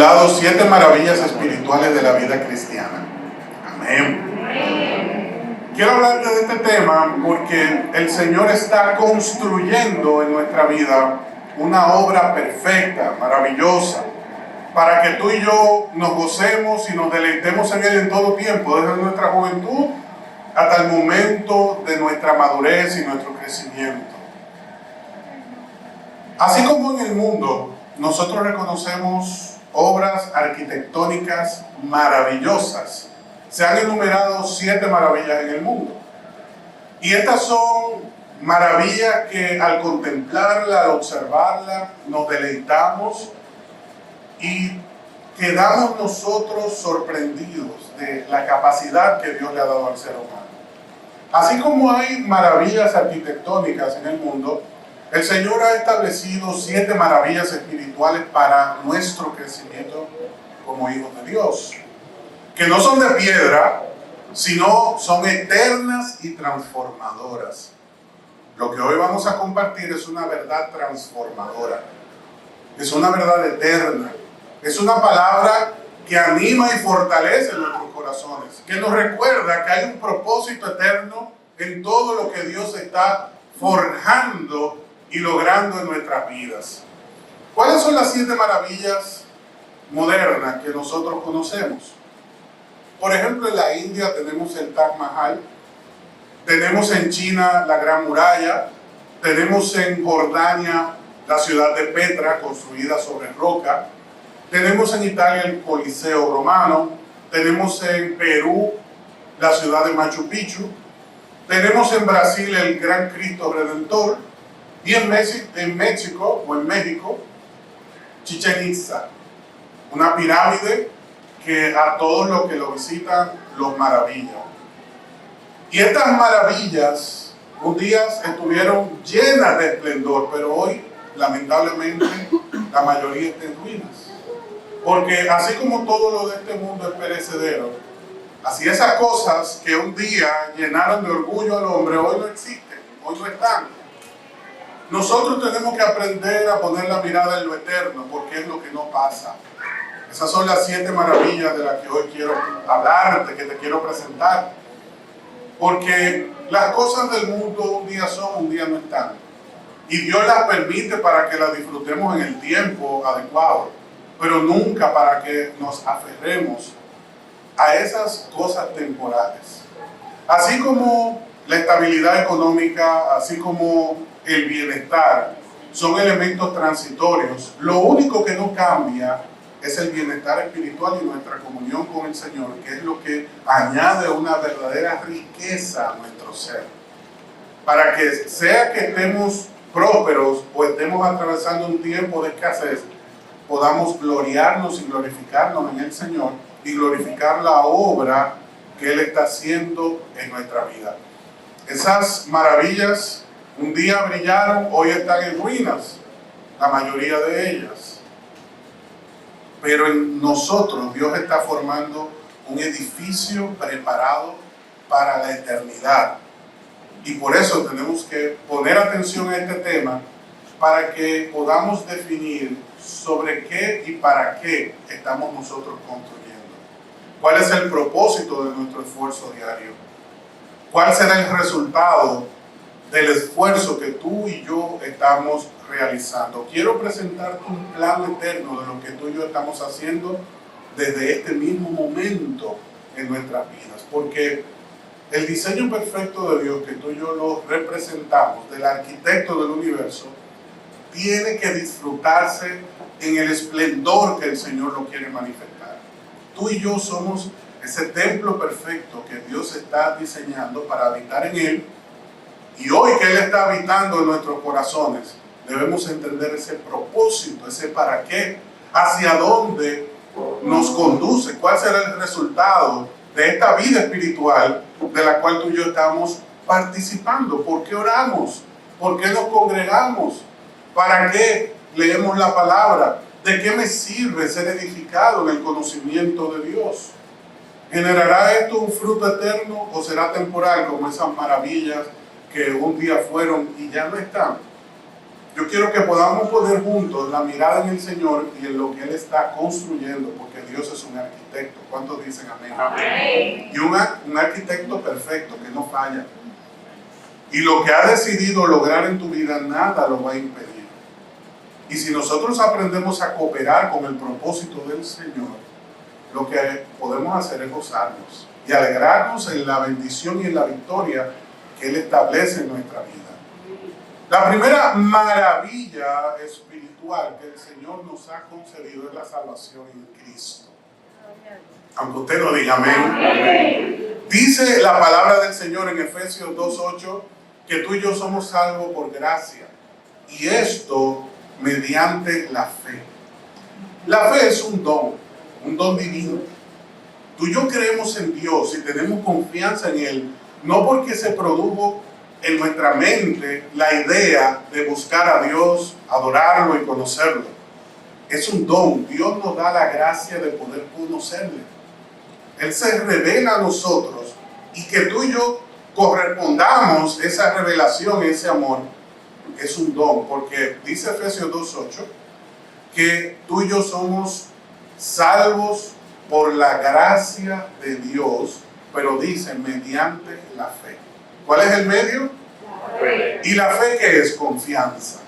titulado 7 maravillas espirituales de la vida cristiana. Amén. Quiero hablarte de este tema porque el Señor está construyendo en nuestra vida una obra perfecta, maravillosa, para que tú y yo nos gocemos y nos deleitemos en Él en todo tiempo, desde nuestra juventud hasta el momento de nuestra madurez y nuestro crecimiento. Así como en el mundo, nosotros reconocemos obras arquitectónicas maravillosas. Se han enumerado 7 maravillas en el mundo. Y estas son maravillas que al contemplarla, al observarla, nos deleitamos y quedamos nosotros sorprendidos de la capacidad que Dios le ha dado al ser humano. Así como hay maravillas arquitectónicas en el mundo, el Señor ha establecido 7 maravillas espirituales para nuestro crecimiento como hijos de Dios, que no son de piedra, sino son eternas y transformadoras. Lo que hoy vamos a compartir es una verdad transformadora, es una verdad eterna, es una palabra que anima y fortalece nuestros corazones, que nos recuerda que hay un propósito eterno en todo lo que Dios está forjando y logrando en nuestras vidas. ¿Cuáles son las 7 maravillas modernas que nosotros conocemos? Por ejemplo, en la India tenemos el Taj Mahal, tenemos en China la Gran Muralla, tenemos en Jordania la ciudad de Petra, construida sobre roca, tenemos en Italia el Coliseo Romano, tenemos en Perú la ciudad de Machu Picchu, tenemos en Brasil el Gran Cristo Redentor, y en México, Chichén Itzá, una pirámide que a todos los que lo visitan los maravilla. Y estas maravillas un día estuvieron llenas de esplendor, pero hoy, lamentablemente, la mayoría está en ruinas. Porque así como todo lo de este mundo es perecedero, así esas cosas que un día llenaron de orgullo al hombre, hoy no existen, hoy no están. Nosotros tenemos que aprender a poner la mirada en lo eterno, porque es lo que no pasa. Esas son las 7 maravillas de las que hoy quiero hablarte, que te quiero presentar. Porque las cosas del mundo un día son, un día no están. Y Dios las permite para que las disfrutemos en el tiempo adecuado, pero nunca para que nos aferremos a esas cosas temporales. Así como la estabilidad económica, así como el bienestar, son elementos transitorios. Lo único que no cambia es el bienestar espiritual y nuestra comunión con el Señor, que es lo que añade una verdadera riqueza a nuestro ser. Para que sea que estemos prósperos o estemos atravesando un tiempo de escasez, podamos gloriarnos y glorificarnos en el Señor y glorificar la obra que Él está haciendo en nuestra vida. Esas maravillas un día brillaron, hoy están en ruinas, la mayoría de ellas. Pero en nosotros Dios está formando un edificio preparado para la eternidad. Y por eso tenemos que poner atención a este tema para que podamos definir sobre qué y para qué estamos nosotros construyendo. ¿Cuál es el propósito de nuestro esfuerzo diario? ¿Cuál será el resultado del esfuerzo que tú y yo estamos realizando? Quiero presentarte un plan eterno de lo que tú y yo estamos haciendo desde este mismo momento en nuestras vidas, porque el diseño perfecto de Dios que tú y yo lo representamos, del arquitecto del universo, tiene que disfrutarse en el esplendor que el Señor lo quiere manifestar. Tú y yo somos ese templo perfecto que Dios está diseñando para habitar en Él. Y hoy que Él está habitando en nuestros corazones, debemos entender ese propósito, ese para qué, hacia dónde nos conduce, cuál será el resultado de esta vida espiritual de la cual tú y yo estamos participando. ¿Por qué oramos? ¿Por qué nos congregamos? ¿Para qué leemos la palabra? ¿De qué me sirve ser edificado en el conocimiento de Dios? ¿Generará esto un fruto eterno o será temporal como esas maravillas que un día fueron y ya no están? Yo quiero que podamos poner juntos la mirada en el Señor y en lo que Él está construyendo, porque Dios es un arquitecto. ¿Cuántos dicen amén? Amén. Y un arquitecto perfecto que no falla. Y lo que ha decidido lograr en tu vida, nada lo va a impedir. Y si nosotros aprendemos a cooperar con el propósito del Señor, lo que podemos hacer es gozarnos y alegrarnos en la bendición y en la victoria que Él establece en nuestra vida. La primera maravilla espiritual que el Señor nos ha concedido es la salvación en Cristo. Aunque usted no diga amén. Dice la palabra del Señor en Efesios 2:8 que tú y yo somos salvos por gracia. Y esto mediante la fe. La fe es un don divino. Tú y yo creemos en Dios y tenemos confianza en Él, no porque se produjo en nuestra mente la idea de buscar a Dios, adorarlo y conocerlo. Es un don. Dios nos da la gracia de poder conocerle. Él se revela a nosotros y que tú y yo correspondamos esa revelación, ese amor, es un don, porque dice Efesios 2:8 que tú y yo somos salvos por la gracia de Dios, pero dice mediante la fe. ¿Cuál es el medio? La fe. ¿Y la fe qué es? Confianza.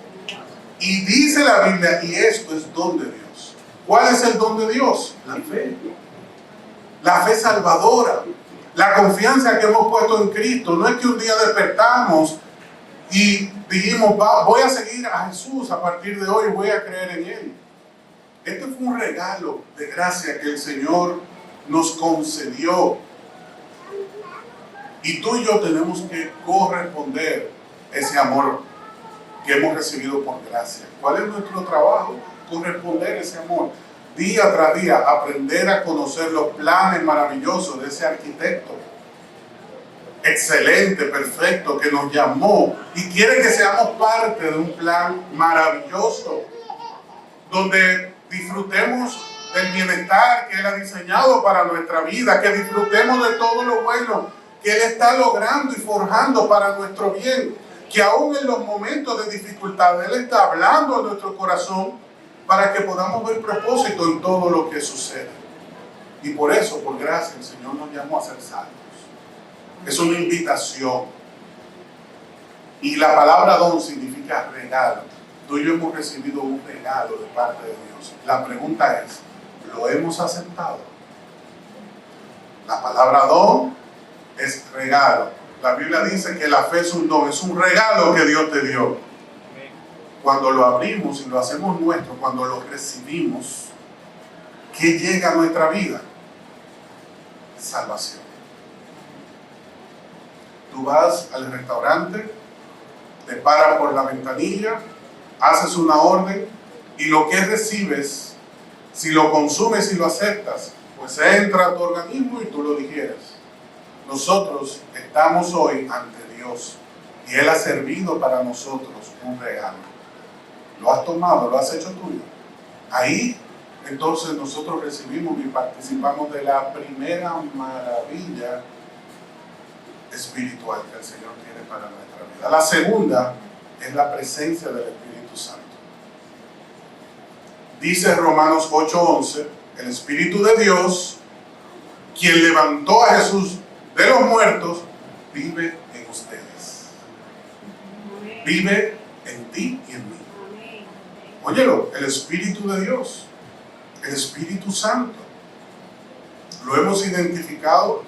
Y dice la Biblia, y esto es don de Dios. ¿Cuál es el don de Dios? La fe. La fe salvadora. La confianza que hemos puesto en Cristo. No es que un día despertamos y dijimos, voy a seguir a Jesús a partir de hoy, voy a creer en Él. Este fue un regalo de gracia que el Señor nos concedió. Y tú y yo tenemos que corresponder ese amor que hemos recibido por gracia. ¿Cuál es nuestro trabajo? Corresponder ese amor. Día tras día, aprender a conocer los planes maravillosos de ese arquitecto. Excelente, perfecto, que nos llamó y quiere que seamos parte de un plan maravilloso, donde disfrutemos del bienestar que Él ha diseñado para nuestra vida, que disfrutemos de todo lo bueno que Él está logrando y forjando para nuestro bien, que aún en los momentos de dificultad Él está hablando a nuestro corazón para que podamos ver propósito en todo lo que sucede. Y por eso, por gracia, el Señor nos llamó a ser salvos. Es una invitación. Y la palabra don significa regalo. Tú y yo hemos recibido un regalo de parte de Dios. La pregunta es, ¿lo hemos aceptado? La palabra don es regalo. La Biblia dice que la fe es un don, es un regalo que Dios te dio. Cuando lo abrimos y lo hacemos nuestro, cuando lo recibimos, ¿qué llega a nuestra vida? Salvación. Tú vas al restaurante, te paras por la ventanilla, haces una orden y lo que recibes, si lo consumes y lo aceptas, pues entra a tu organismo y tú lo digieres. Nosotros estamos hoy ante Dios y Él ha servido para nosotros un regalo. ¿Lo has tomado? ¿Lo has hecho tuyo? Ahí entonces nosotros recibimos y participamos de la primera maravilla espiritual que el Señor tiene para nuestra vida. La segunda es la presencia del Espíritu Santo. Dice Romanos 8:11, el Espíritu de Dios, quien levantó a Jesús de los muertos, vive en ustedes. Vive en ti y en mí. Óyelo, el Espíritu de Dios, el Espíritu Santo, lo hemos identificado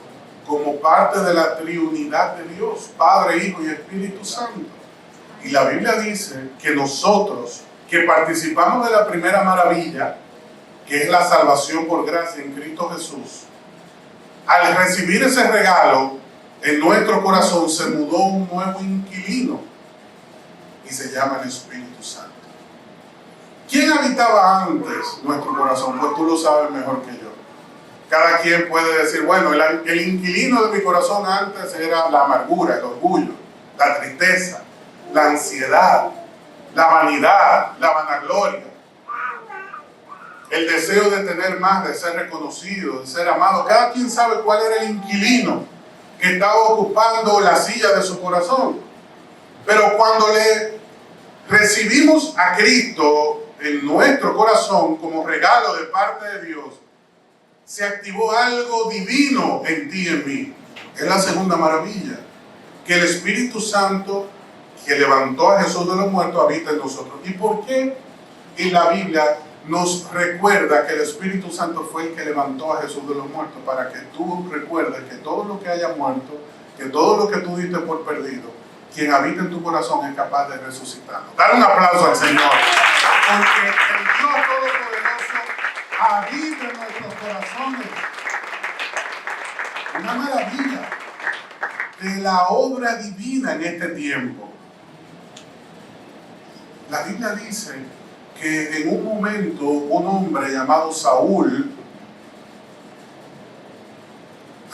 como parte de la triunidad de Dios, Padre, Hijo y Espíritu Santo. Y la Biblia dice que nosotros, que participamos de la primera maravilla, que es la salvación por gracia en Cristo Jesús, al recibir ese regalo, en nuestro corazón se mudó un nuevo inquilino y se llama el Espíritu Santo. ¿Quién habitaba antes nuestro corazón? Pues tú lo sabes mejor que yo. Cada quien puede decir, bueno, el inquilino de mi corazón antes era la amargura, el orgullo, la tristeza, la ansiedad, la vanidad, la vanagloria, el deseo de tener más, de ser reconocido, de ser amado. Cada quien sabe cuál era el inquilino que estaba ocupando la silla de su corazón. Pero cuando le recibimos a Cristo en nuestro corazón como regalo de parte de Dios, se activó algo divino en ti y en mí. Es la segunda maravilla, que el Espíritu Santo que levantó a Jesús de los muertos habita en nosotros. ¿Y por qué en la Biblia nos recuerda que el Espíritu Santo fue el que levantó a Jesús de los muertos? Para que tú recuerdes que todo lo que haya muerto, que todo lo que tú diste por perdido, quien habita en tu corazón es capaz de resucitarlo. Dar un aplauso al Señor, porque el Dios Todopoderoso habita en nuestros corazones. Una maravilla de la obra divina en este tiempo. La Biblia dice que en un momento un hombre llamado Saúl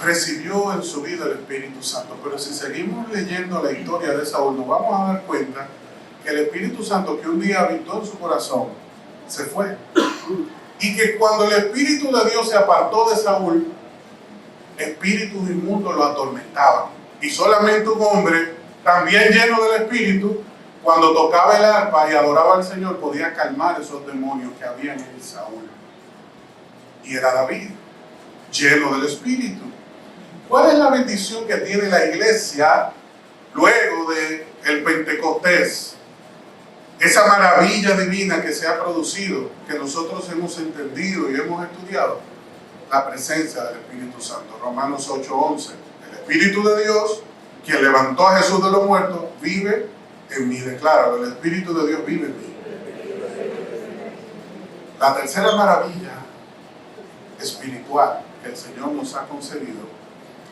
recibió en su vida el Espíritu Santo. Pero si seguimos leyendo la historia de Saúl, nos vamos a dar cuenta que el Espíritu Santo que un día habitó en su corazón se fue. Y que cuando el Espíritu de Dios se apartó de Saúl, espíritus inmundos lo atormentaban. Y solamente un hombre, también lleno del Espíritu, cuando tocaba el arpa y adoraba al Señor, podía calmar esos demonios que había en Saúl. Y era David, lleno del Espíritu. ¿Cuál es la bendición que tiene la iglesia luego del Pentecostés? Esa maravilla divina que se ha producido, que nosotros hemos entendido y hemos estudiado, la presencia del Espíritu Santo. Romanos 8:11. El Espíritu de Dios, quien levantó a Jesús de los muertos, vive en mí. Declaro, el Espíritu de Dios vive en mí. La tercera maravilla espiritual que el Señor nos ha concedido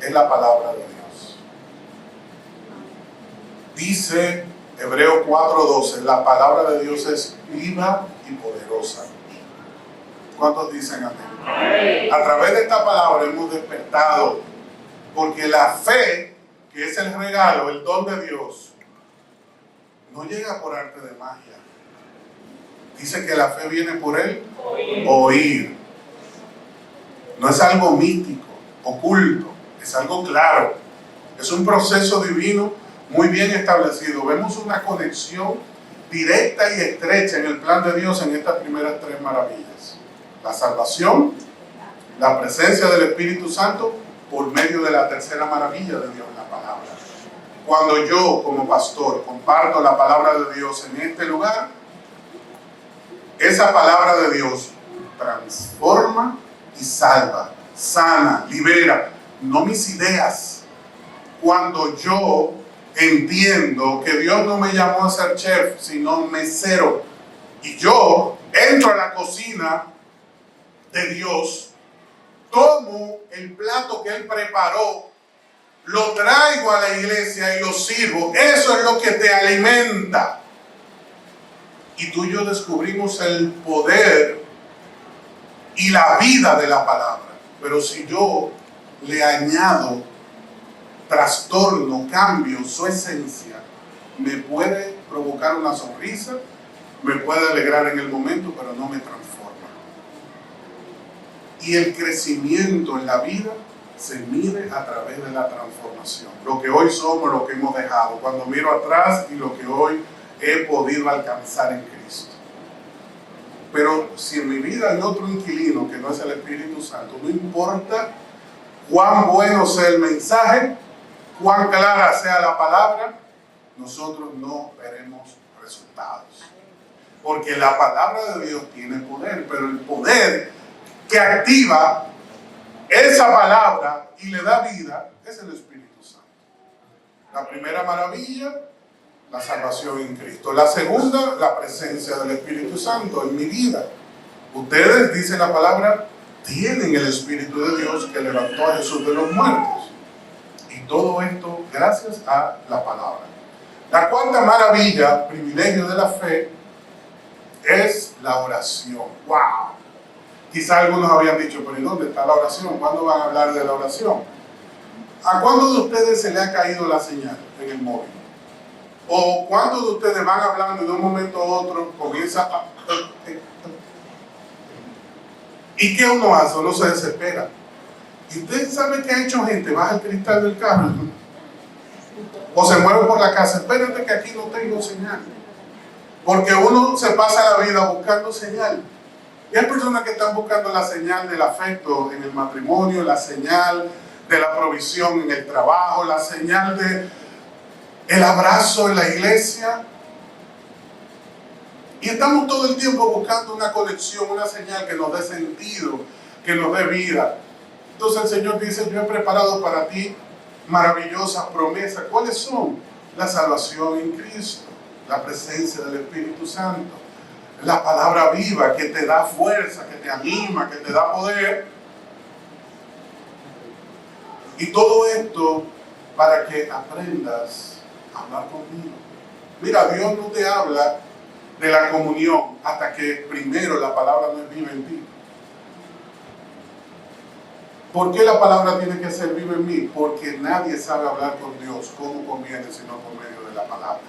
es la palabra de Dios. Dice Hebreos 4:12, la palabra de Dios es viva y poderosa. ¿Cuántos dicen amén? A través de esta palabra hemos despertado, porque la fe, que es el regalo, el don de Dios, no llega por arte de magia. Dice que la fe viene por el oír. No es algo místico, oculto, es algo claro. Es un proceso divino muy bien establecido. Vemos una conexión directa y estrecha en el plan de Dios en estas primeras tres maravillas. La salvación, la presencia del Espíritu Santo por medio de la tercera maravilla de Dios, la palabra. Cuando yo como pastor comparto la palabra de Dios en este lugar, esa palabra de Dios transforma y salva, sana, libera, no mis ideas. Cuando yo entiendo que Dios no me llamó a ser chef, sino mesero, y yo entro a la cocina de Dios, tomo el plato que Él preparó, lo traigo a la iglesia y lo sirvo. Eso es lo que te alimenta. Y tú y yo descubrimos el poder y la vida de la palabra. Pero si yo le añado trastorno, cambio, su esencia, me puede provocar una sonrisa, me puede alegrar en el momento, pero no me transforma. Y el crecimiento en la vida se mide a través de la transformación. Lo que hoy somos, lo que hemos dejado. Cuando miro atrás y lo que hoy he podido alcanzar en Cristo. Pero si en mi vida hay otro inquilino que no es el Espíritu Santo, no importa cuán bueno sea el mensaje, cuán clara sea la palabra, nosotros no veremos resultados. Porque la palabra de Dios tiene poder, pero el poder que activa esa palabra y le da vida es el Espíritu Santo. La primera maravilla, la salvación en Cristo. La segunda, la presencia del Espíritu Santo en mi vida. Ustedes, dice la palabra, tienen el Espíritu de Dios que levantó a Jesús de los muertos. Y todo esto gracias a la palabra. La cuarta maravilla, privilegio de la fe, es la oración. ¡Wow! Quizá algunos habían dicho, pero ¿y dónde está la oración? ¿Cuándo van a hablar de la oración? ¿A cuándo de ustedes se le ha caído la señal en el móvil? ¿O cuántos de ustedes van hablando de un momento a otro con esa... ¿Y qué uno hace? Uno se desespera. ¿Y usted sabe qué ha hecho gente? Baja el cristal del carro. O se mueve por la casa. Espérate que aquí no tengo señal. Porque uno se pasa la vida buscando señal. Y hay personas que están buscando la señal del afecto en el matrimonio, la señal de la provisión en el trabajo, la señal de el abrazo en la iglesia. Y estamos todo el tiempo buscando una conexión, una señal que nos dé sentido, que nos dé vida. Entonces el Señor dice, yo he preparado para ti maravillosas promesas. ¿Cuáles son? La salvación en Cristo, la presencia del Espíritu Santo, la palabra viva que te da fuerza, que te anima, que te da poder. Y todo esto para que aprendas a hablar conmigo. Mira, Dios no te habla de la comunión hasta que primero la palabra no es viva en ti. ¿Por qué la palabra tiene que ser viva en mí? Porque nadie sabe hablar con Dios como conviene sino por medio de la palabra.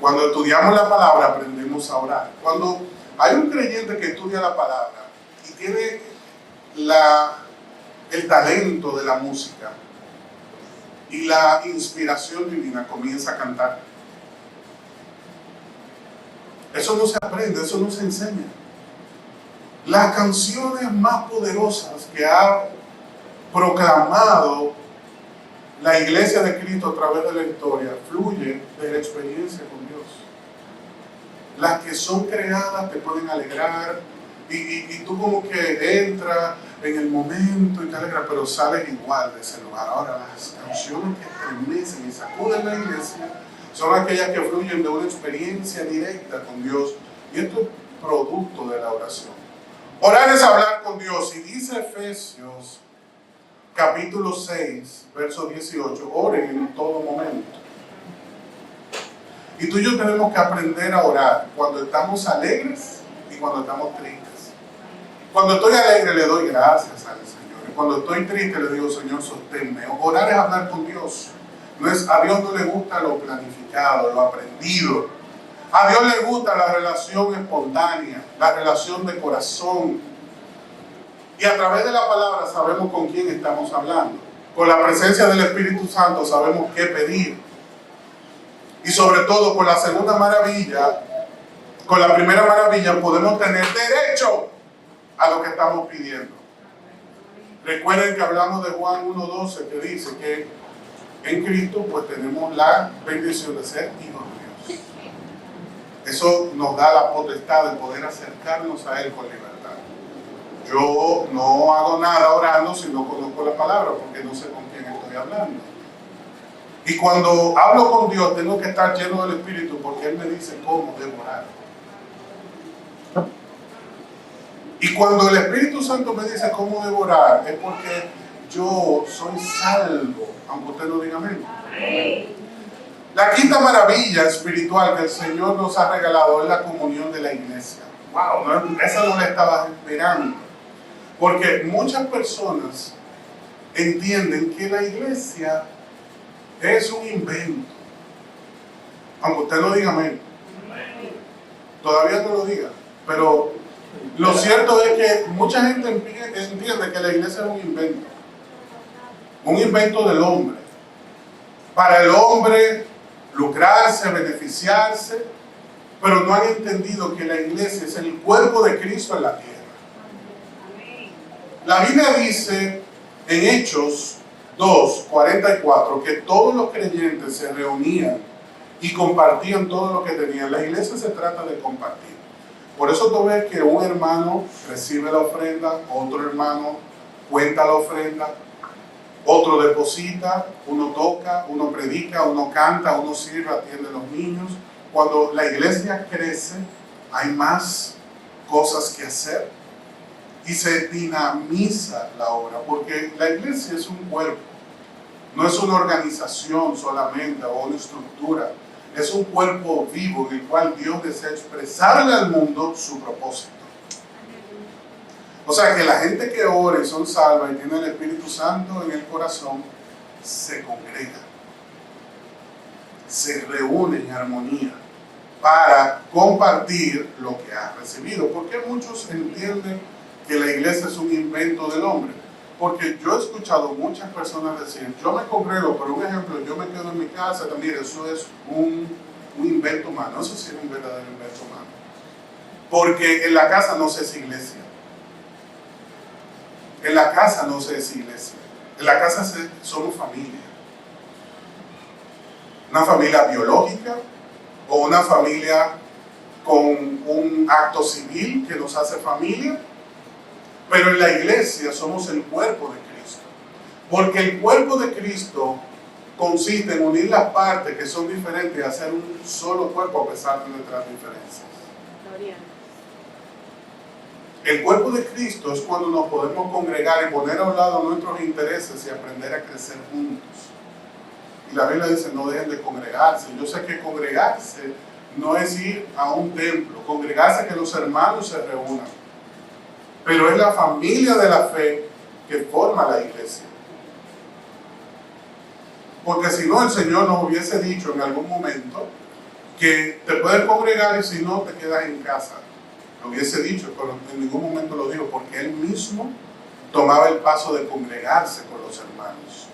Cuando estudiamos la palabra aprendemos a orar. Cuando hay un creyente que estudia la palabra y tiene el talento de la música y la inspiración divina, comienza a cantar. Eso no se aprende, eso no se enseña. Las canciones más poderosas que ha proclamado la iglesia de Cristo a través de la historia fluyen de la experiencia con Dios. Las que son creadas te pueden alegrar y tú como que entras en el momento y te alegras, pero sales igual de ese lugar. Ahora, las canciones que estremecen y sacuden la iglesia son aquellas que fluyen de una experiencia directa con Dios, y esto es producto de la oración. Orar es hablar con Dios, y dice Efesios capítulo 6, verso 18, oren en todo momento. Y tú y yo tenemos que aprender a orar cuando estamos alegres y cuando estamos tristes. Cuando estoy alegre le doy gracias al Señor, y cuando estoy triste le digo, Señor, sosténme. Orar es hablar con Dios. A Dios no le gusta lo planificado, lo aprendido. A Dios le gusta la relación espontánea, la relación de corazón. Y a través de la palabra sabemos con quién estamos hablando. Con la presencia del Espíritu Santo sabemos qué pedir. Y sobre todo con la segunda maravilla, con la primera maravilla podemos tener derecho a lo que estamos pidiendo. Recuerden que hablamos de Juan 1:12, que dice que en Cristo pues tenemos la bendición de ser hijos de Dios. Eso nos da la potestad de poder acercarnos a Él con libertad. Yo no hago nada orando si no conozco la palabra, porque no sé con quién estoy hablando. Y cuando hablo con Dios tengo que estar lleno del Espíritu, porque Él me dice cómo debo orar. Y cuando el Espíritu Santo me dice cómo debo orar, es porque yo soy salvo, aunque usted no diga amén. La quinta maravilla espiritual que el Señor nos ha regalado es la comunión de la iglesia. Wow, esa no la estaba esperando. Porque muchas personas entienden que la iglesia es un invento. Aunque usted no diga amén. Todavía no lo diga. Pero lo cierto es que mucha gente entiende que la iglesia es un invento. Un invento del hombre. Para el hombre lucrarse, beneficiarse, pero no han entendido que la iglesia es el cuerpo de Cristo en la tierra. La Biblia dice en Hechos 2:44 que todos los creyentes se reunían y compartían todo lo que tenían. La iglesia se trata de compartir. Por eso tú ves que un hermano recibe la ofrenda, otro hermano cuenta la ofrenda, otro deposita, uno toca, uno predica, uno canta, uno sirve, atiende a los niños. Cuando la iglesia crece, hay más cosas que hacer y se dinamiza la obra, porque la iglesia es un cuerpo, no es una organización solamente o una estructura, es un cuerpo vivo en el cual Dios desea expresarle al mundo su propósito. O sea que la gente que ora y son salvas y tiene el Espíritu Santo en el corazón, se congrega, se reúne en armonía para compartir lo que ha recibido. Porque muchos entienden que la iglesia es un invento del hombre. Porque yo he escuchado muchas personas decir, yo me congrego, por un ejemplo, yo me quedo en mi casa, también eso es un un invento humano. Eso sí es un verdadero invento humano. Porque en la casa no se es iglesia. En la casa no se es iglesia. En la casa somos familia. Una familia biológica o una familia con un acto civil que nos hace familia. Pero en la iglesia somos el cuerpo de Cristo. Porque el cuerpo de Cristo consiste en unir las partes que son diferentes y hacer un solo cuerpo a pesar de nuestras diferencias. Gloria. El cuerpo de Cristo es cuando nos podemos congregar y poner a un lado nuestros intereses y aprender a crecer juntos. Y la Biblia dice, no dejen de congregarse. Yo sé que congregarse no es ir a un templo, congregarse es que los hermanos se reúnan. Pero es la familia de la fe que forma la iglesia. Porque si no, el Señor nos hubiese dicho en algún momento que te puedes congregar y si no, te quedas en casa. Lo hubiese dicho, pero en ningún momento lo dijo, porque Él mismo tomaba el paso de congregarse con los hermanos.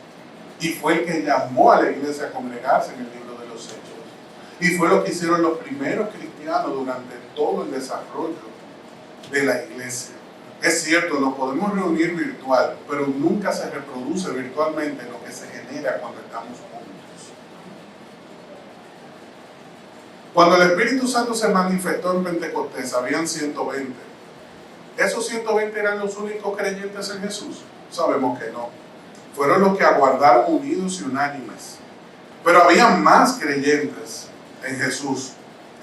Y fue el que llamó a la iglesia a congregarse en el libro de los Hechos. Y fue lo que hicieron los primeros cristianos durante todo el desarrollo de la iglesia. Es cierto, nos podemos reunir virtual, pero nunca se reproduce virtualmente lo que se genera cuando estamos juntos. Cuando el Espíritu Santo se manifestó en Pentecostés, habían 120. ¿Esos 120 eran los únicos creyentes en Jesús? Sabemos que no. Fueron los que aguardaron unidos y unánimes. Pero había más creyentes en Jesús,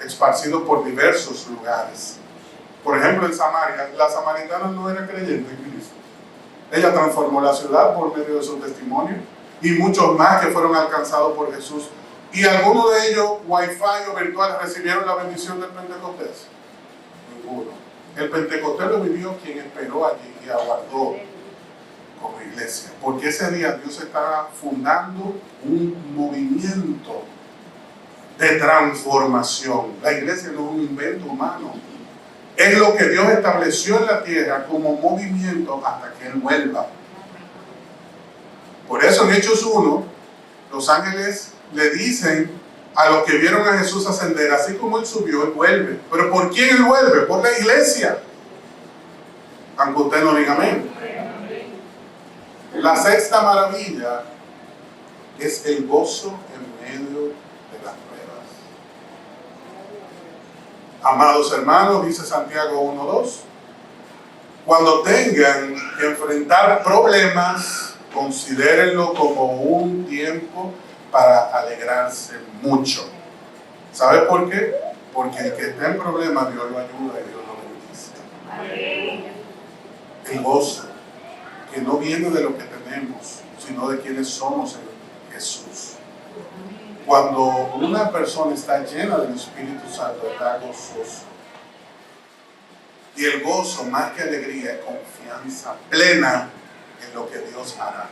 esparcidos por diversos lugares. Por ejemplo, en Samaria, la samaritana no era creyente en Cristo. Ella transformó la ciudad por medio de su testimonio y muchos más que fueron alcanzados por Jesús. ¿Y algunos de ellos, Wi-Fi o virtual, recibieron la bendición del Pentecostés? Ninguno. El Pentecostés lo vivió quien esperó allí y aguardó como iglesia. Porque ese día Dios estaba fundando un movimiento de transformación. La iglesia no es un invento humano. Es lo que Dios estableció en la tierra como movimiento hasta que Él vuelva. Por eso en Hechos 1, los ángeles le dicen a los que vieron a Jesús ascender, así como Él subió, Él vuelve. ¿Pero por quién Él vuelve? Por la iglesia. Aunque usted no diga amén. La sexta maravilla es el gozo en medio de las pruebas. Amados hermanos, dice Santiago 1:2, cuando tengan que enfrentar problemas, considérenlo como un tiempo para alegrarse mucho. ¿Sabe por qué? Porque el que está en problemas, Dios lo ayuda y Dios lo bendice. El gozo, que no viene de lo que tenemos, sino de quienes somos en Jesús. Cuando una persona está llena del Espíritu Santo, está gozoso. Y el gozo, más que alegría, es confianza plena en lo que Dios hará.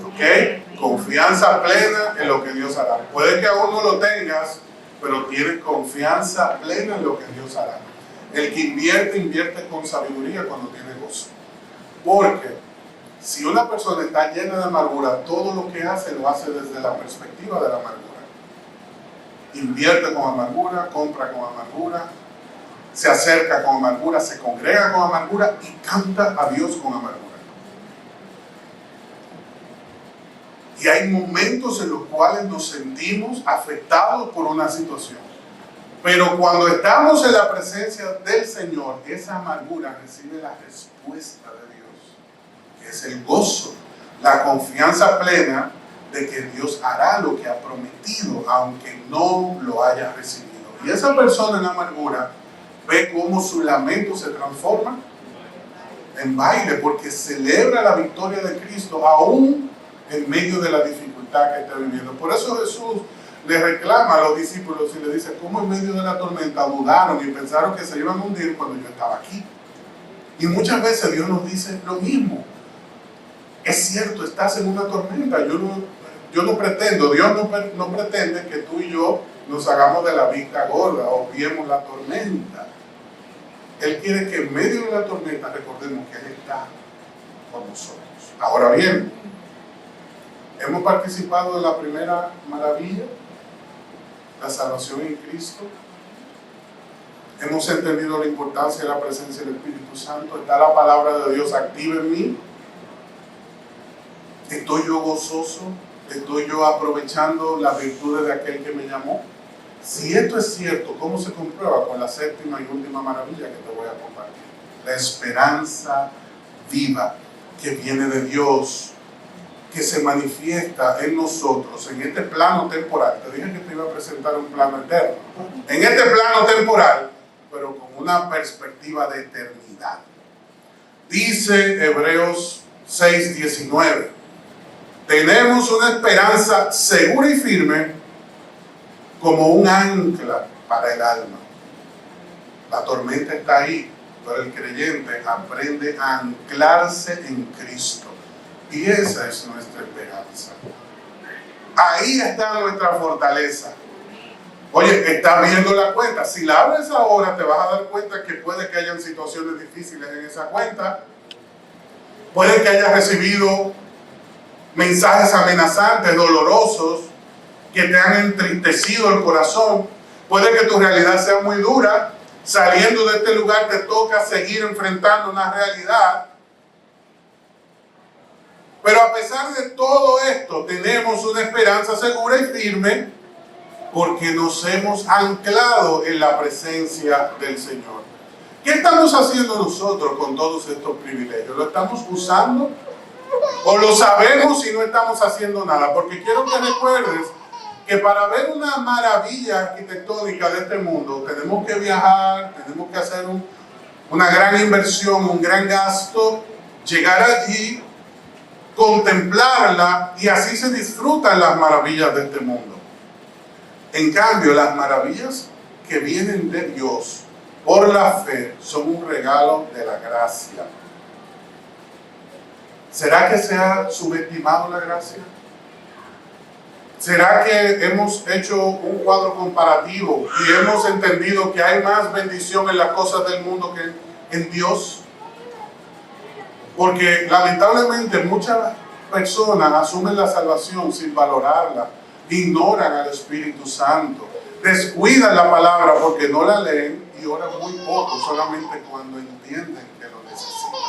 ¿Ok? Confianza plena en lo que Dios hará. Puede que aún no lo tengas, pero tienes confianza plena en lo que Dios hará. El que invierte, invierte con sabiduría cuando tiene gozo. Porque si una persona está llena de amargura, todo lo que hace lo hace desde la perspectiva de la amargura. Invierte con amargura, compra con amargura, se acerca con amargura, se congrega con amargura y canta a Dios con amargura. Y hay momentos en los cuales nos sentimos afectados por una situación. Pero cuando estamos en la presencia del Señor, esa amargura recibe la respuesta de Dios, que es el gozo, la confianza plena de que Dios hará lo que ha prometido, aunque no lo haya recibido. Y esa persona en amargura ve cómo su lamento se transforma en baile, porque celebra la victoria de Cristo aún en medio de la dificultad que está viviendo. Por eso Jesús le reclama a los discípulos y le dice, ¿cómo en medio de la tormenta dudaron y pensaron que se iban a hundir cuando yo estaba aquí? Y muchas veces Dios nos dice lo mismo. Es cierto, estás en una tormenta. Yo no pretendo, Dios no pretende que tú y yo nos hagamos de la vista gorda o viemos la tormenta. Él quiere que en medio de la tormenta recordemos que Él está con nosotros. Ahora bien, hemos participado de la primera maravilla. la salvación en Cristo? ¿Hemos entendido la importancia de la presencia del Espíritu Santo? ¿Está la palabra de Dios activa en mí? ¿Estoy yo gozoso? ¿Estoy yo aprovechando las virtudes de aquel que me llamó? Si esto es cierto, ¿cómo se comprueba? Con la séptima y última maravilla que te voy a compartir. La esperanza viva que viene de Dios, que se manifiesta en nosotros, en este plano temporal. Te dije que te iba a presentar un plano eterno. En este plano temporal, pero con una perspectiva de eternidad. Dice Hebreos 6:19. Tenemos una esperanza segura y firme como un ancla para el alma. La tormenta está ahí, pero el creyente aprende a anclarse en Cristo. Y esa es nuestra esperanza. Ahí está nuestra fortaleza. Oye, estás viendo la cuenta. Si la abres ahora, te vas a dar cuenta que puede que hayan situaciones difíciles en esa cuenta. Puede que hayas recibido mensajes amenazantes, dolorosos, que te han entristecido el corazón. Puede que tu realidad sea muy dura. Saliendo de este lugar te toca seguir enfrentando una realidad. Pero a pesar de todo esto, tenemos una esperanza segura y firme porque nos hemos anclado en la presencia del Señor. ¿Qué estamos haciendo nosotros con todos estos privilegios? ¿Lo estamos usando? ¿O lo sabemos y no estamos haciendo nada? Porque quiero que recuerdes que para ver una maravilla arquitectónica de este mundo tenemos que viajar, tenemos que hacer una gran inversión, un gran gasto, llegar allí, contemplarla, y así se disfrutan las maravillas de este mundo. En cambio, las maravillas que vienen de Dios por la fe son un regalo de la gracia. ¿Será que se ha subestimado la gracia? ¿Será que hemos hecho un cuadro comparativo y hemos entendido que hay más bendición en las cosas del mundo que en Dios? Porque lamentablemente muchas personas asumen la salvación sin valorarla, ignoran al Espíritu Santo, descuidan la palabra porque no la leen y oran muy poco, solamente cuando entienden que lo necesitan.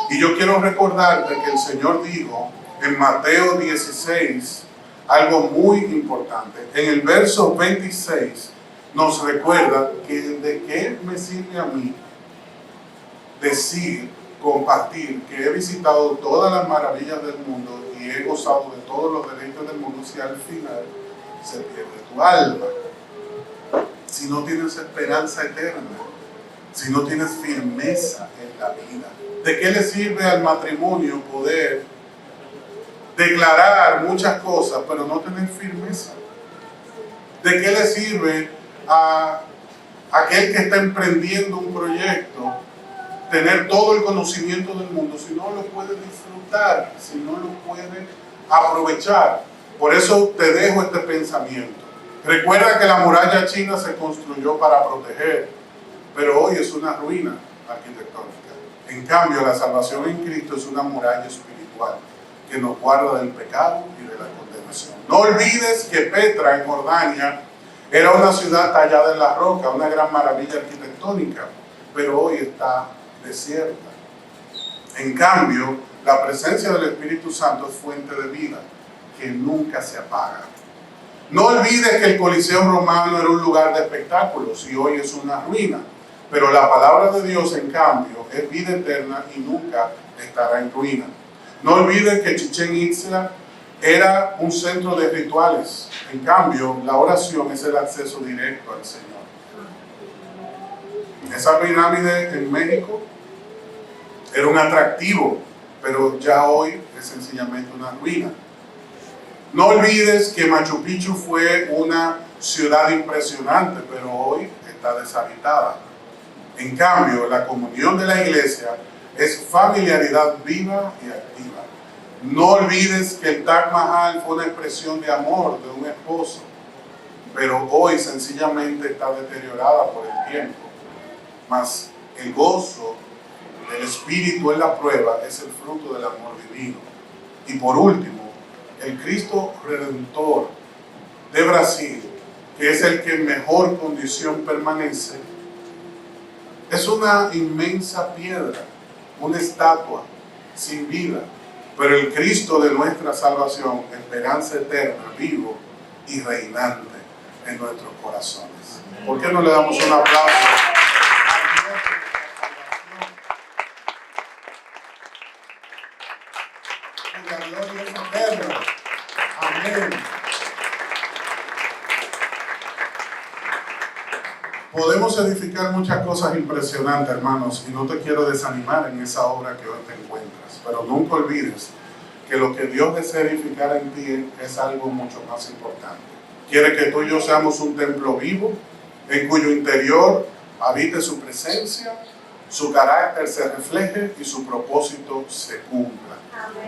Y yo quiero recordarte que el Señor dijo en Mateo 16 algo muy importante. En el verso 26 nos recuerda que de qué me sirve a mí decir, compartir que he visitado todas las maravillas del mundo y he gozado de todos los deleites del mundo si al final se pierde tu alma. Si no tienes esperanza eterna, si no tienes firmeza en la vida, ¿de qué le sirve al matrimonio poder declarar muchas cosas pero no tener firmeza? ¿De qué le sirve a aquel que está emprendiendo un proyecto tener todo el conocimiento del mundo si no lo puede disfrutar, si no lo puede aprovechar? Por eso te dejo este pensamiento. Recuerda que la muralla china se construyó para proteger, pero hoy es una ruina arquitectónica. En cambio, la salvación en Cristo es una muralla espiritual que nos guarda del pecado y de la condenación. No olvides que Petra, en Jordania, era una ciudad tallada en la roca, una gran maravilla arquitectónica, pero hoy está desierta. En cambio, la presencia del Espíritu Santo es fuente de vida que nunca se apaga. No olvides que el Coliseo Romano era un lugar de espectáculos y hoy es una ruina, pero la palabra de Dios, en cambio, es vida eterna y nunca estará en ruina. No olvides que Chichén Itzá era un centro de rituales. En cambio, la oración es el acceso directo al Señor. Esa pirámide en México era un atractivo, pero ya hoy es sencillamente una ruina. No olvides que Machu Picchu fue una ciudad impresionante, pero hoy está deshabitada. En cambio, la comunión de la iglesia es familiaridad viva y activa. No olvides que el Taj Mahal fue una expresión de amor de un esposo, pero hoy sencillamente está deteriorada por el tiempo. Mas el gozo del Espíritu en la prueba es el fruto del amor divino. Y por último, el Cristo Redentor de Brasil que es el que en mejor condición permanece, es una inmensa piedra, una estatua sin vida. Pero el Cristo de nuestra salvación, esperanza eterna, vivo y reinante en nuestros corazones. ¿Por qué no le damos un aplauso a Dios de la salvación? La gloria es eterna. Amén. Podemos edificar muchas cosas impresionantes, hermanos, y no te quiero desanimar en esa obra que hoy te encuentras, pero nunca olvides que lo que Dios desea edificar en ti es algo mucho más importante. Quiere que tú y yo seamos un templo vivo, en cuyo interior habite su presencia, su carácter se refleje y su propósito se cumpla.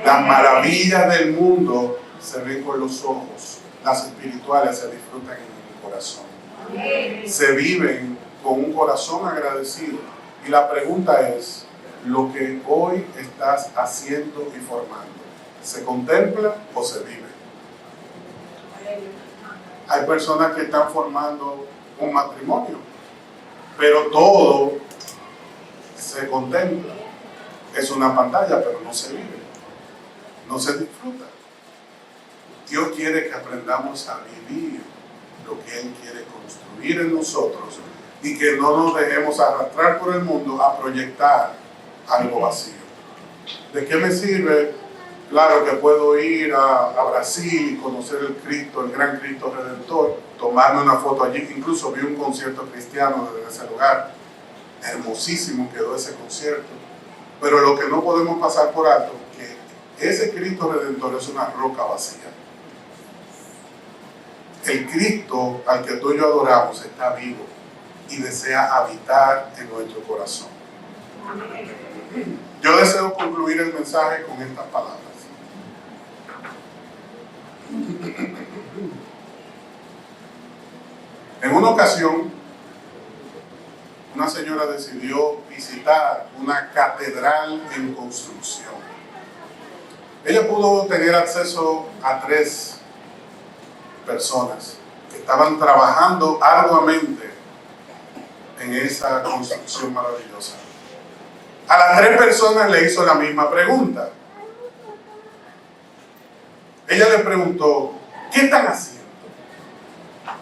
Las maravillas del mundo se ven con los ojos, las espirituales se disfrutan en el corazón. Se viven con un corazón agradecido. Y la pregunta es, lo que hoy estás haciendo y formando, ¿se contempla o se vive? Hay personas que están formando un matrimonio, pero todo se contempla. Es una pantalla, pero no se vive, no se disfruta. Dios quiere que aprendamos a vivir lo que Él quiere construir en nosotros y que no nos dejemos arrastrar por el mundo a proyectar algo vacío. ¿De qué me sirve? Claro que puedo ir a Brasil y conocer el Cristo, el gran Cristo Redentor, tomarme una foto allí. Incluso vi un concierto cristiano desde ese lugar. Hermosísimo quedó ese concierto. Pero lo que no podemos pasar por alto es que ese Cristo Redentor es una roca vacía. El Cristo al que tú y yo adoramos está vivo y desea habitar en nuestro corazón. Yo deseo concluir el mensaje con estas palabras. En una ocasión, una señora decidió visitar una catedral en construcción. Ella pudo tener acceso a 3 personas que estaban trabajando arduamente en esa construcción maravillosa. A las 3 personas le hizo la misma pregunta. Ella le preguntó, ¿qué están haciendo?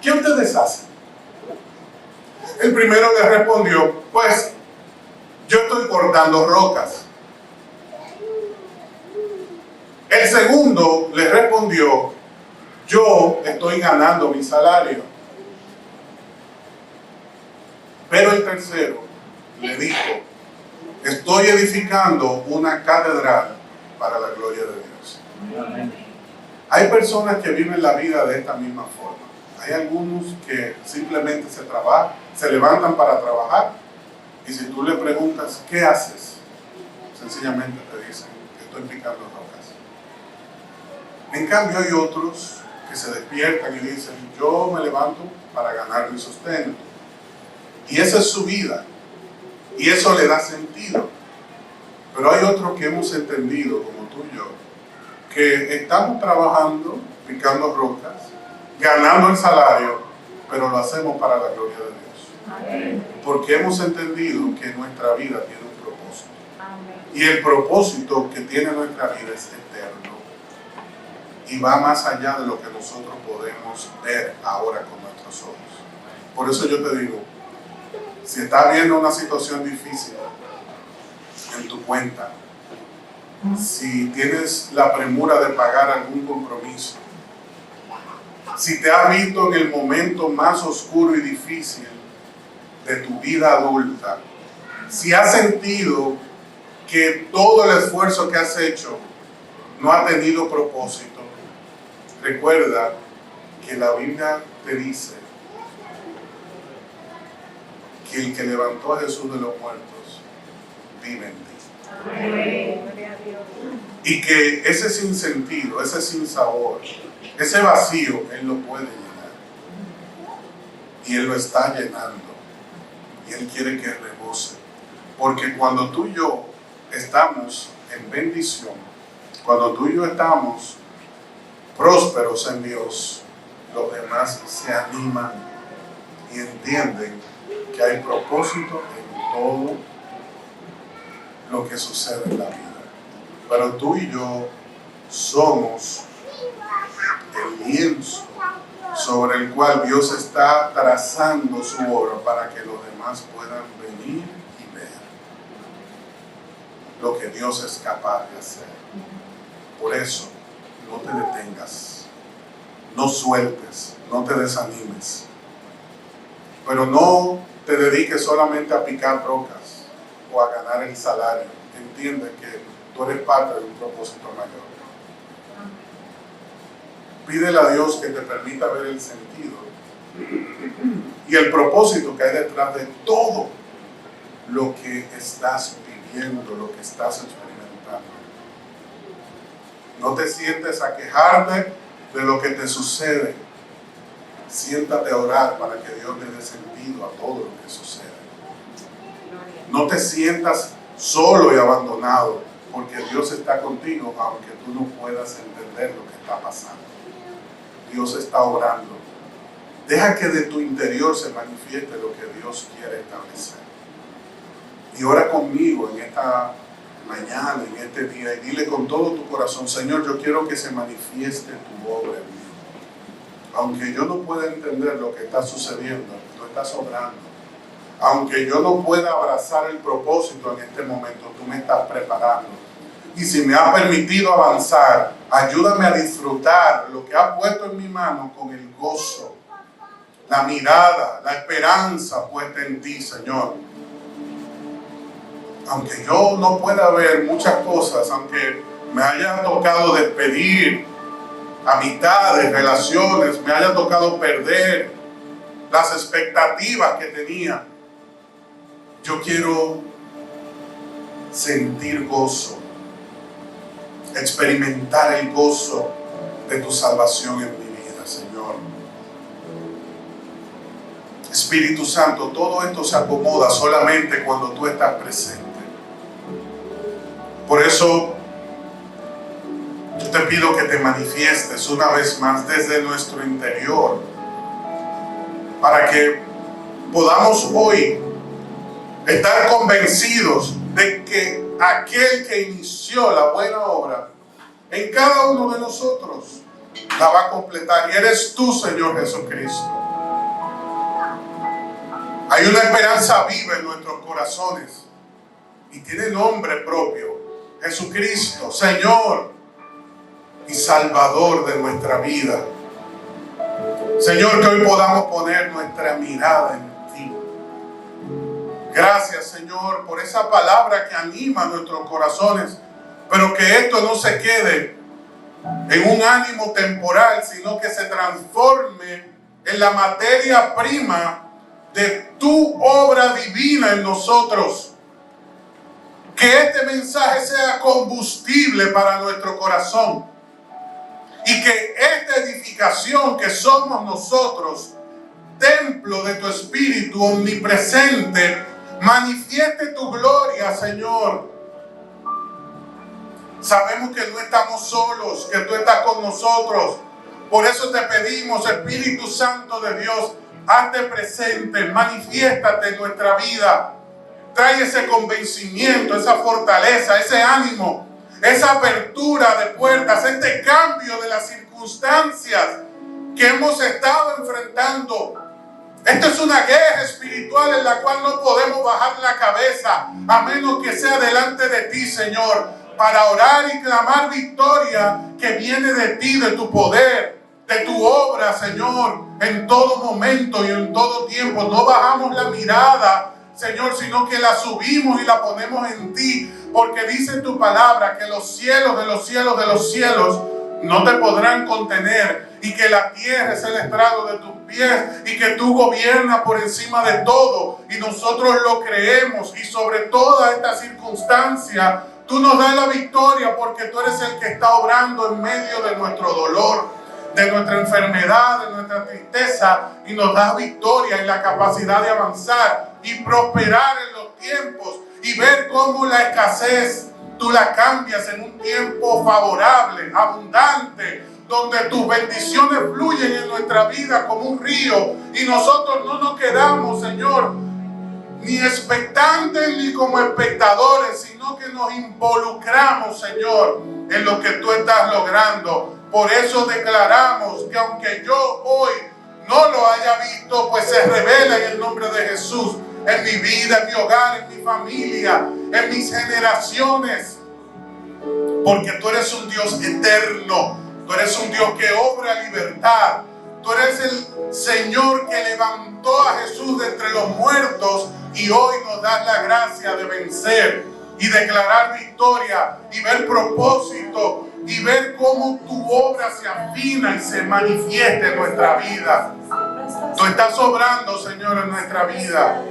¿Qué ustedes hacen? El primero le respondió, pues, yo estoy cortando rocas. El segundo le respondió, yo estoy ganando mi salario. Pero el tercero le dijo, estoy edificando una catedral para la gloria de Dios. Hay personas que viven la vida de esta misma forma. Hay algunos que simplemente se levantan para trabajar, y si tú le preguntas, ¿qué haces? Sencillamente te dicen, estoy picando rocas. En cambio hay otros que se despiertan y dicen, yo me levanto para ganar mi sustento. Y esa es su vida. Y eso le da sentido. Pero hay otros que hemos entendido, como tú y yo, que estamos trabajando, picando rocas, ganando el salario, pero lo hacemos para la gloria de Dios. Amén. Porque hemos entendido que nuestra vida tiene un propósito. Amén. Y el propósito que tiene nuestra vida es eterno. Y va más allá de lo que nosotros podemos ver ahora con nuestros ojos. Por eso yo te digo, si estás viendo una situación difícil en tu cuenta, si tienes la premura de pagar algún compromiso, si te has visto en el momento más oscuro y difícil de tu vida adulta, si has sentido que todo el esfuerzo que has hecho no ha tenido propósito, recuerda que la Biblia te dice que el que levantó a Jesús de los muertos vive en ti. Y que ese sinsentido, ese sinsabor, ese vacío, Él lo puede llenar. Y Él lo está llenando. Y Él quiere que rebose. Porque cuando tú y yo estamos en bendición, cuando tú y yo estamos prósperos en Dios, los demás se animan y entienden que hay propósito en todo lo que sucede en la vida. Pero tú y yo somos el lienzo sobre el cual Dios está trazando su obra para que los demás puedan venir y ver lo que Dios es capaz de hacer. Por eso, no te detengas, no sueltes, no te desanimes, pero no te dediques solamente a picar rocas o a ganar el salario. Entiende que tú eres parte de un propósito mayor. Pídele a Dios que te permita ver el sentido y el propósito que hay detrás de todo lo que estás viviendo, lo que estás experimentando. No te sientes a quejarte de lo que te sucede. Siéntate a orar para que Dios le dé sentido a todo lo que sucede. No te sientas solo y abandonado, porque Dios está contigo, aunque tú no puedas entender lo que está pasando. Dios está obrando. Deja que de tu interior se manifieste lo que Dios quiere establecer. Y ora conmigo en esta mañana, en este día, y dile con todo tu corazón: Señor, yo quiero que se manifieste tu obra en mí. Aunque yo no pueda entender lo que está sucediendo, tú estás obrando. Aunque yo no pueda abrazar el propósito en este momento, tú me estás preparando. Y si me has permitido avanzar, ayúdame a disfrutar lo que has puesto en mi mano con el gozo, la mirada, la esperanza puesta en ti, Señor. Aunque yo no pueda ver muchas cosas, aunque me haya tocado despedir amistades, relaciones, me haya tocado perder las expectativas que tenía, yo quiero sentir gozo, experimentar el gozo de tu salvación en mi vida, Señor. Espíritu Santo, todo esto se acomoda solamente cuando tú estás presente. Por eso yo te pido que te manifiestes una vez más desde nuestro interior, para que podamos hoy estar convencidos de que aquel que inició la buena obra en cada uno de nosotros la va a completar, y eres tú, Señor Jesucristo. Hay una esperanza viva en nuestros corazones y tiene nombre propio: Jesucristo, Señor y Salvador de nuestra vida. Señor, que hoy podamos poner nuestra mirada en ti. Gracias, Señor, por esa palabra que anima nuestros corazones, pero que esto no se quede en un ánimo temporal, sino que se transforme en la materia prima de tu obra divina en nosotros. Que este mensaje sea combustible para nuestro corazón, y que esta edificación que somos nosotros, templo de tu Espíritu omnipresente, manifieste tu gloria, Señor. Sabemos que no estamos solos, que tú estás con nosotros. Por eso te pedimos, Espíritu Santo de Dios, hazte presente, manifiéstate en nuestra vida. Trae ese convencimiento, esa fortaleza, ese ánimo, esa apertura de puertas, este cambio de las circunstancias que hemos estado enfrentando. Esto es una guerra espiritual en la cual no podemos bajar la cabeza a menos que sea delante de ti, Señor, para orar y clamar victoria que viene de ti, de tu poder, de tu obra, Señor, en todo momento y en todo tiempo. No bajamos la mirada, Señor, sino que la subimos y la ponemos en ti, porque dice tu palabra que los cielos de los cielos de los cielos no te podrán contener, y que la tierra es el estrado de tus pies, y que tú gobiernas por encima de todo, y nosotros lo creemos. Y sobre toda esta circunstancia tú nos das la victoria, porque tú eres el que está obrando en medio de nuestro dolor, de nuestra enfermedad, de nuestra tristeza, y nos das victoria y la capacidad de avanzar y prosperar en los tiempos, y ver cómo la escasez tú la cambias en un tiempo favorable, abundante, donde tus bendiciones fluyen en nuestra vida como un río y nosotros no nos quedamos, Señor, ni expectantes ni como espectadores, sino que nos involucramos, Señor, en lo que tú estás logrando. Por eso declaramos que aunque yo hoy no lo haya visto, pues se revela en el nombre de Jesús en mi vida, en mi hogar, en mi familia, en mis generaciones. Porque tú eres un Dios eterno, tú eres un Dios que obra libertad, tú eres el Señor que levantó a Jesús de entre los muertos y hoy nos das la gracia de vencer y declarar victoria y ver propósito y ver cómo tu obra se afina y se manifiesta en nuestra vida. Tú estás obrando, Señor, en nuestra vida.